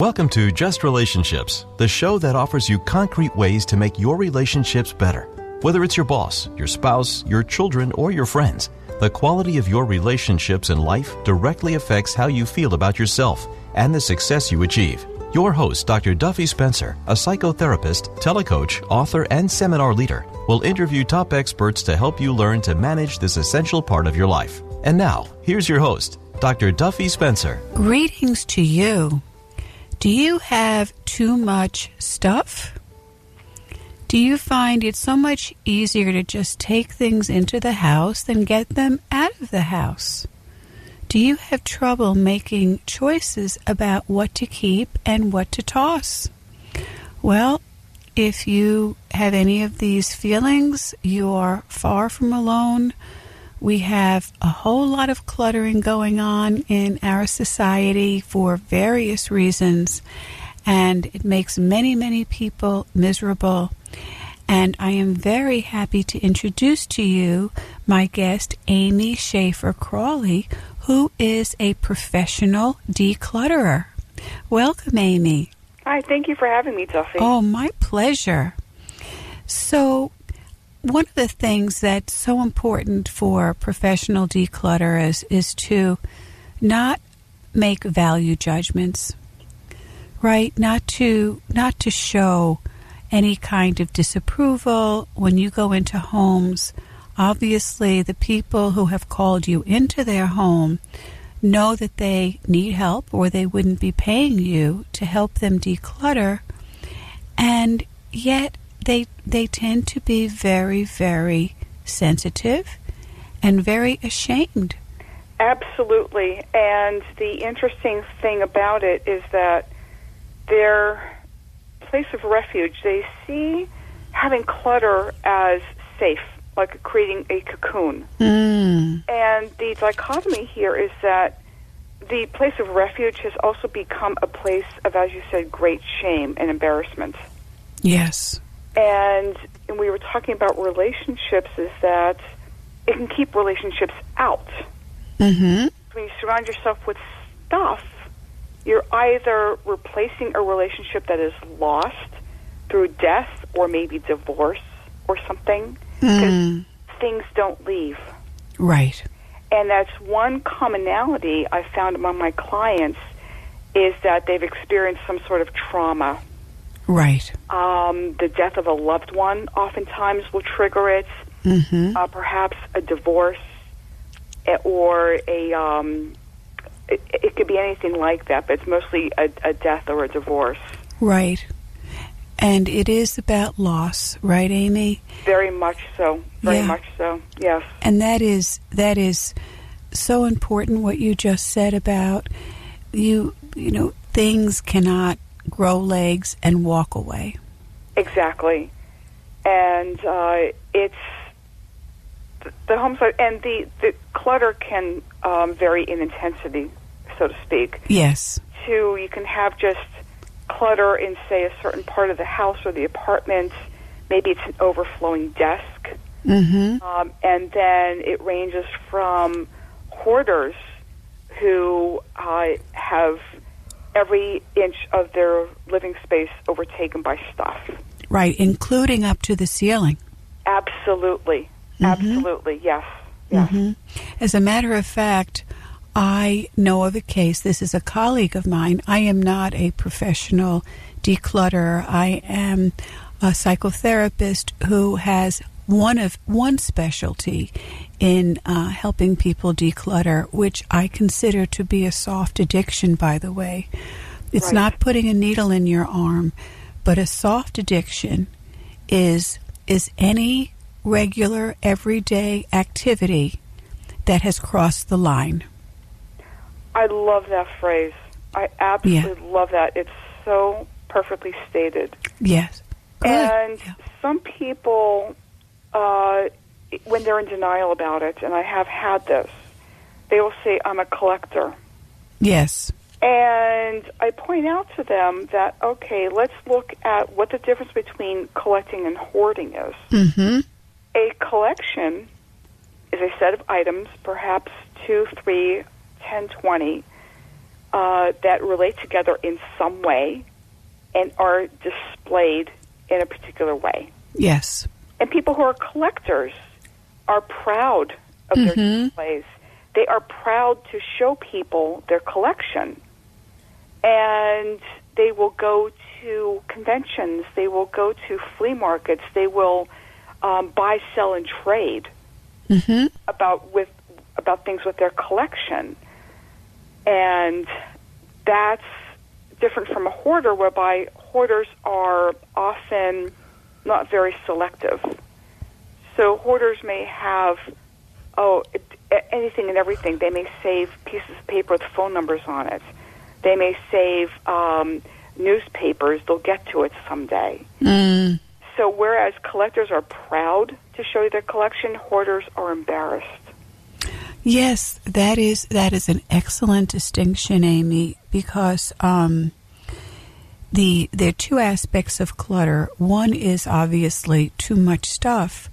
Welcome to Just Relationships, the show that offers you concrete ways to make your relationships better. Whether it's your boss, your spouse, your children, or your friends, the quality of your relationships in life directly affects how you feel about yourself and the success you achieve. Your host, Dr. Duffy Spencer, a psychotherapist, telecoach, author, and seminar leader, will interview top experts to help you learn to manage this essential part of your life. And now, here's your host, Dr. Duffy Spencer. Greetings to you. Do you have too much stuff? Do you find it so much easier to just take things into the house than get them out of the house? Do you have trouble making choices about what to keep and what to toss? Well, if you have any of these feelings, you are far from alone. We have a whole lot of cluttering going on in our society for various reasons, and it makes many, many people miserable. And I am very happy to introduce to you my guest, Amy Schaeffer Crawley, who is a professional declutterer. Welcome, Amy. Hi, thank you for having me, Duffy. Oh, my pleasure. So, one of the things that's so important for professional declutterers is to not make value judgments, right? Not to show any kind of disapproval when you go into homes. Obviously, the people who have called you into their home know that they need help, or they wouldn't be paying you to help them declutter, and yet they tend to be very, very sensitive and very ashamed. Absolutely. And the interesting thing about it is that their place of refuge, they see having clutter as safe, like creating a cocoon. And the dichotomy here is that the place of refuge has also become a place of, as you said, great shame and embarrassment. Yes. And we were talking about relationships, is that it can keep relationships out. Mm-hmm. When you surround yourself with stuff, you're either replacing a relationship that is lost through death or maybe divorce or something, because things don't leave. Right. And that's one commonality I found among my clients, is that they've experienced some sort of trauma. Right. The death of a loved one oftentimes will trigger it. Perhaps a divorce, or it could be anything like that, but it's mostly a death or a divorce. Right. And it is about loss, right, Amy? Very much so. Very much so, yes. And that is so important, what you just said about you know, things cannot grow legs and walk away. Exactly. And it's the home side, and the clutter can vary in intensity, so to speak. Yes. You can have just clutter in, say, a certain part of the house or the apartment. Maybe it's an overflowing desk. And then it ranges from hoarders who have every inch of their living space overtaken by stuff. Right, including up to the ceiling. Absolutely. Absolutely, yes. As a matter of fact, I know of a case. This is a colleague of mine. I am not a professional declutterer. I am a psychotherapist who has one specialty in helping people declutter, which I consider to be a soft addiction, by the way. It's not putting a needle in your arm, but a soft addiction is any regular, everyday activity that has crossed the line. I love that phrase. I absolutely love that. It's so perfectly stated. Yes. Good. And some people, when they're in denial about it, and I have had this, they will say, I'm a collector. Yes. And I point out to them that, okay, let's look at what the difference between collecting and hoarding is. A collection is a set of items, perhaps 2, 3, 10, 20, that relate together in some way and are displayed in a particular way. Yes. And people who are collectors are proud of their displays. They are proud to show people their collection. And they will go to conventions. They will go to flea markets. They will buy, sell, and trade about things with their collection. And that's different from a hoarder, whereby hoarders are often not very selective. So hoarders may have anything and everything. They may save pieces of paper with phone numbers on it. They may save newspapers. They'll get to it someday. So whereas collectors are proud to show you their collection, hoarders are embarrassed. Yes, that is an excellent distinction, Amy, because there are two aspects of clutter. One is obviously too much stuff.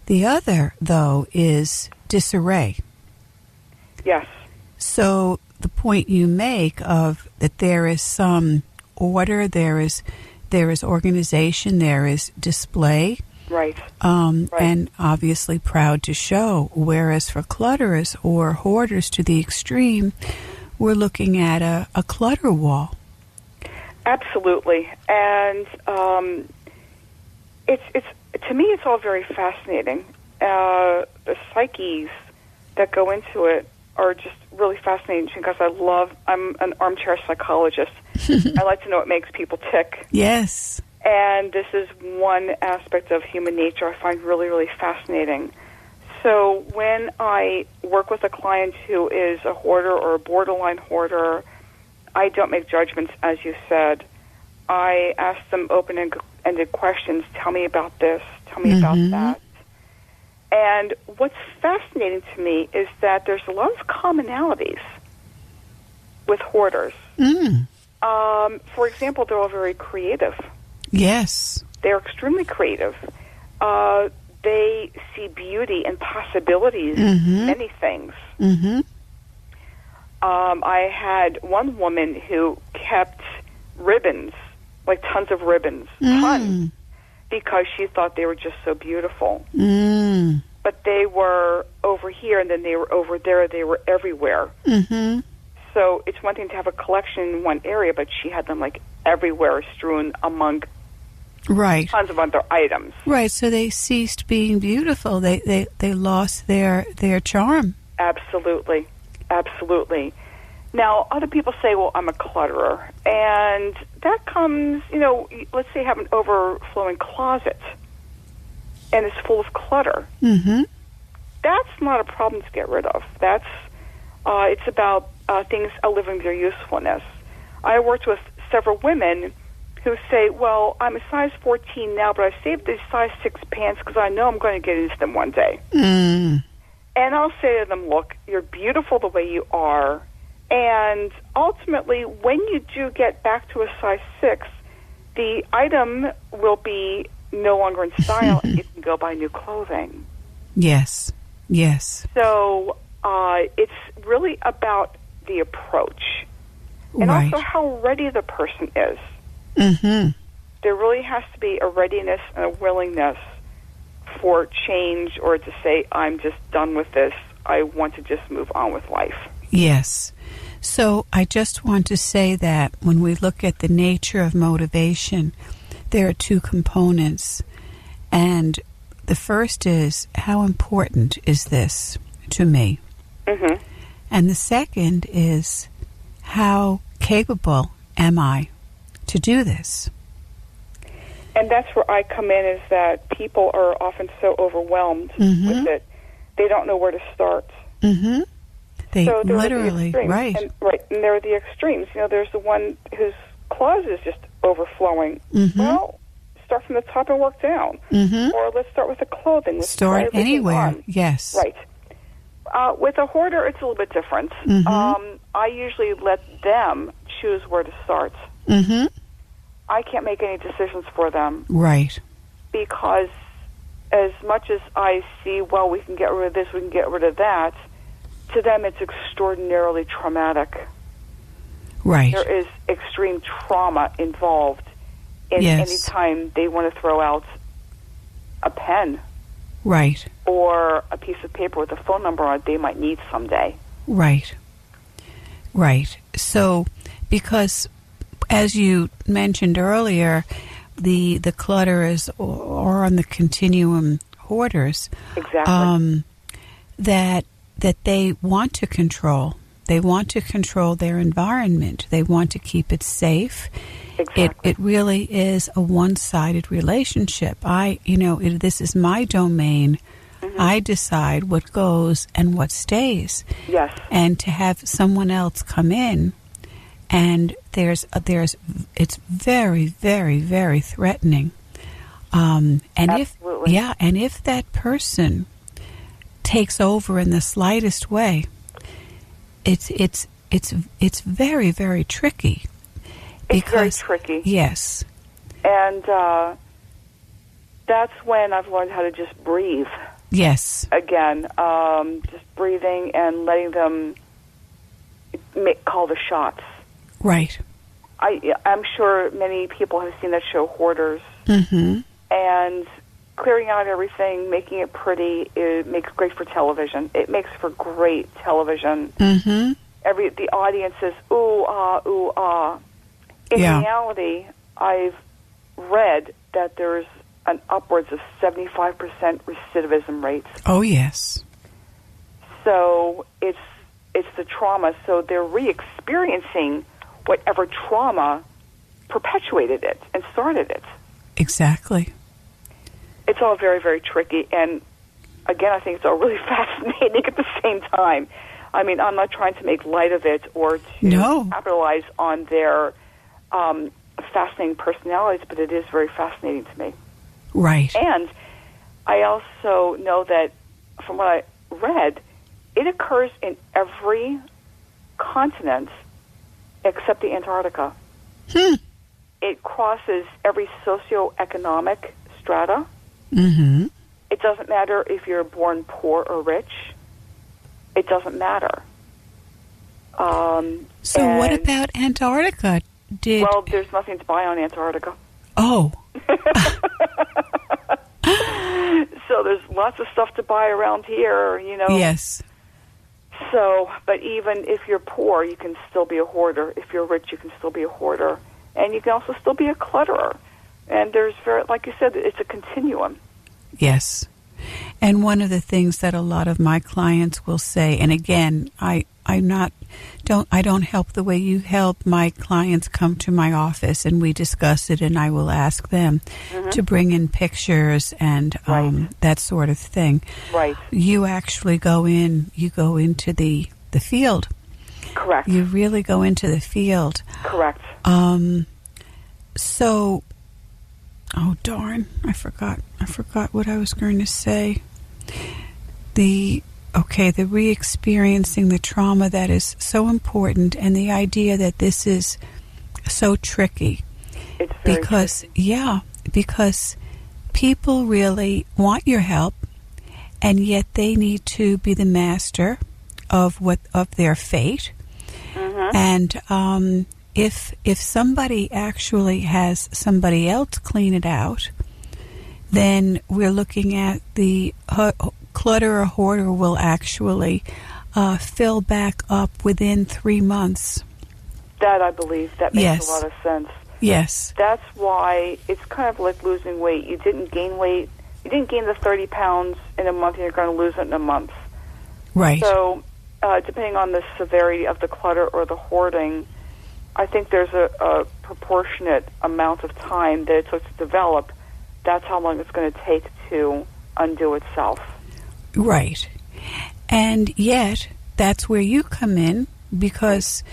The other, though, is disarray. Yes. So the point you make of that there is some order, there is organization, there is display. Right. And obviously proud to show. Whereas for clutterers or hoarders to the extreme, we're looking at a clutter wall. Absolutely. And it's to me, it's all very fascinating. The psyches that go into it are just really fascinating because I'm an armchair psychologist. I like to know what makes people tick. Yes. And this is one aspect of human nature I find really, really fascinating. So when I work with a client who is a hoarder or a borderline hoarder, I don't make judgments, as you said. I ask them open-ended questions. Tell me about this. Tell me about that. And what's fascinating to me is that there's a lot of commonalities with hoarders. For example, they're all very creative. Yes. They're extremely creative. They see beauty and possibilities in many things. I had one woman who kept ribbons, like tons of ribbons, tons, because she thought they were just so beautiful. But they were over here, and then they were over there. They were everywhere. So it's one thing to have a collection in one area, but she had them like everywhere, strewn among tons of other items. Right. So they ceased being beautiful. They lost their charm. Absolutely. Absolutely. Now, other people say, well, I'm a clutterer. And that comes, let's say you have an overflowing closet and it's full of clutter. That's not a problem to get rid of. It's about things outliving their usefulness. I worked with several women who say, well, I'm a size 14 now, but I saved these size 6 pants because I know I'm going to get into them one day. And I'll say to them, look, you're beautiful the way you are, and ultimately, when you do get back to a size 6, the item will be no longer in style, and you can go buy new clothing. Yes, yes. So it's really about the approach, and also how ready the person is. There really has to be a readiness and a willingness for change, or to say, I'm just done with this. I want to just move on with life. Yes. So I just want to say that when we look at the nature of motivation, there are two components. And the first is, how important is this to me? And the second is, how capable am I to do this? And that's where I come in, is that people are often so overwhelmed with it, they don't know where to start. They so literally, right. And there are the extremes. There's the one whose closet is just overflowing. Well, start from the top and work down. Or let's start with the clothing. Let's start anywhere, yes. Right. With a hoarder, it's a little bit different. I usually let them choose where to start. I can't make any decisions for them. Right. Because as much as I see, well, we can get rid of this, we can get rid of that, to them it's extraordinarily traumatic. Right. There is extreme trauma involved in any time they want to throw out a pen. Right. Or a piece of paper with a phone number on it they might need someday. Right. Right. So, because, as you mentioned earlier, the clutterers or on the continuum hoarders, exactly, that they want to control. They want to control their environment. They want to keep it safe. Exactly. It really is a one-sided relationship. This is my domain. Mm-hmm. I decide what goes and what stays. Yes. And to have someone else come in, and it's very, very, very threatening. Absolutely. If that person takes over in the slightest way, it's very, very tricky. It's very tricky. Yes. And that's when I've learned how to just breathe. Yes. Again, just breathing and letting them call the shots. Right. I'm sure many people have seen that show, Hoarders. Mm-hmm. And clearing out everything, making it pretty, it makes great for television. It makes for great television. Mm-hmm. The audience is, ooh, ah, ooh, ah. In reality, I've read that there's an upwards of 75% recidivism rates. Oh, yes. So it's the trauma. So they're re-experiencing whatever trauma perpetuated it and started it. Exactly. It's all very, very tricky. And, again, I think it's all really fascinating at the same time. I mean, I'm not trying to make light of it or to capitalize on their fascinating personalities, but it is very fascinating to me. Right. And I also know that, from what I read, it occurs in every continent except the Antarctica. It crosses every socioeconomic strata. Mm-hmm. It doesn't matter if you're born poor or rich. It doesn't matter. So what about Antarctica? Well, there's nothing to buy on Antarctica. Oh. So there's lots of stuff to buy around here, Yes. So, but even if you're poor, you can still be a hoarder. If you're rich, you can still be a hoarder. And you can also still be a clutterer. And there's like you said, it's a continuum. Yes. And one of the things that a lot of my clients will say, and again, I don't help the way you help. My clients come to my office and we discuss it, and I will ask them to bring in pictures and that sort of thing. Right. You actually go into the field. Correct. You really go into the field. Correct. So, oh darn, I forgot what I was going to say. The re-experiencing the trauma that is so important, and the idea that this is so tricky. It's very tricky. Because people really want your help, and yet they need to be the master of their fate. Mm-hmm. And if somebody actually has somebody else clean it out, then we're looking at the clutterer hoarder will actually fill back up within 3 months. That I believe. That makes a lot of sense. Yes. That's why it's kind of like losing weight. You didn't gain weight. You didn't gain the 30 pounds in a month, and you're going to lose it in a month. Right. So depending on the severity of the clutter or the hoarding, I think there's a proportionate amount of time that it took to develop. That's how long it's going to take to undo itself. Right. And yet, that's where you come in, because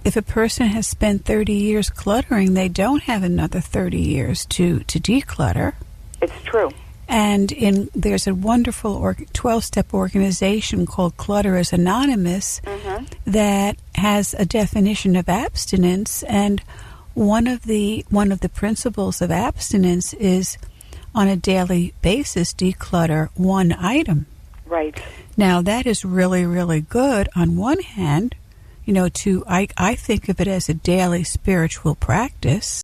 if a person has spent 30 years cluttering, they don't have another 30 years to declutter. It's true. And there's a wonderful 12-step organization called Clutterers Anonymous that has a definition of abstinence, and one of the principles of abstinence is, on a daily basis, declutter one item. Right. Now, that is really, really good on one hand, I think of it as a daily spiritual practice.